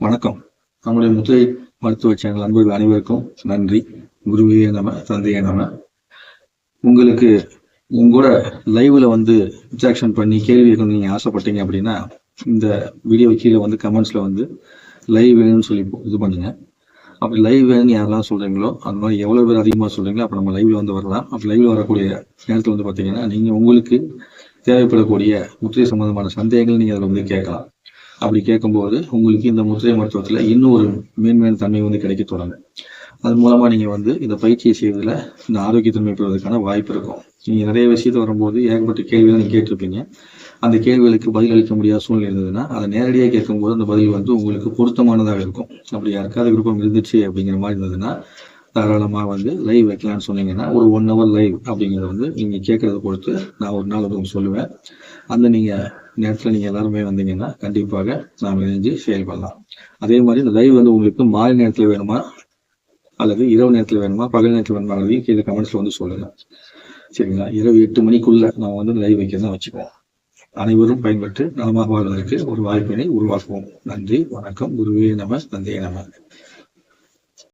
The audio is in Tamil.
வணக்கம். நம்முடைய முத்திரை மருத்துவ சேனல் அன்பர்கள் அனைவருக்கும் நன்றி. குருவே நம, தந்தையே நம. உங்களுக்கு உங்களோட லைவ்ல இன்ட்ராக்ஷன் பண்ணி கேள்விகள் நீங்க ஆசைப்பட்டீங்க அப்படின்னா, இந்த வீடியோ கீழே கமெண்ட்ஸ்ல லைவ் வேணும்னு சொல்லி இது பண்ணுங்க. அப்படி லைவ் வேணும்னு யாரெல்லாம் சொல்றீங்களோ, அந்த மாதிரி எவ்வளவு பேர் அதிகமாக சொல்றீங்களோ அப்போ நம்ம லைவ்ல வரலாம். அப்படி லைவ்ல வரக்கூடிய நேரத்தில் பார்த்தீங்கன்னா, நீங்க உங்களுக்கு தேவைப்படக்கூடிய முத்திரை சம்பந்தமான சந்தேகங்கள் நீங்க அதில் கேட்கலாம். அப்படி கேட்கும்போது உங்களுக்கு இந்த முத்திரை மருத்துவத்துல இன்னும் ஒரு மேன்மையான தன்மை கிடைக்க தொடங்கும். அது மூலமா நீங்க இந்த பயிற்சியை செய்வதில் இந்த ஆரோக்கியத்தன்மை பெறுவதற்கான வாய்ப்பு இருக்கும். நீங்க நிறைய விஷயத்த வரும்போது ஏகப்பட்ட கேள்விகள் நீங்க கேட்டிருப்பீங்க. அந்த கேள்விகளுக்கு பதில் அளிக்க முடியாத சூழ்நிலை இருந்ததுன்னா அதை நேரடியாக கேட்கும்போது அந்த பதில் உங்களுக்கு பொருத்தமானதாக இருக்கும். அப்படி யாருக்காவது விருப்பம் இருந்துச்சு அப்படிங்கிற மாதிரி இருந்ததுன்னா தாராளமாக லைவ் வைக்கலாம்னு சொன்னீங்கன்னா ஒரு 1 hour லைவ் அப்படிங்கிறது நீங்க கேட்கறத பொறுத்து நான் ஒரு நாள் உங்களுக்கு சொல்லுவேன். அந்த நீங்க நேரத்தில் நீங்க எல்லாருமே வந்தீங்கன்னா கண்டிப்பாக நாம் இணைஞ்சு செயல்படலாம். அதே மாதிரி இந்த லைவ் உங்களுக்கு மாலை நேரத்தில் வேணுமா அல்லது இரவு நேரத்தில் வேணுமா பகல் நேரத்தில் வேணுமாங்கிறதையும் கீழே கமெண்ட்ஸ்ல சொல்லுங்க. சரிங்களா? இரவு 8 மணிக்குள்ள நான் லைவ் வைக்கிறதா வச்சுக்குவோம். அனைவரும் பயன்பெற்று நலமாக வாழ்வதற்கு ஒரு வாய்ப்பினை உருவாக்குவோம். நன்றி, வணக்கம். குருவே நம, தந்தையே நம.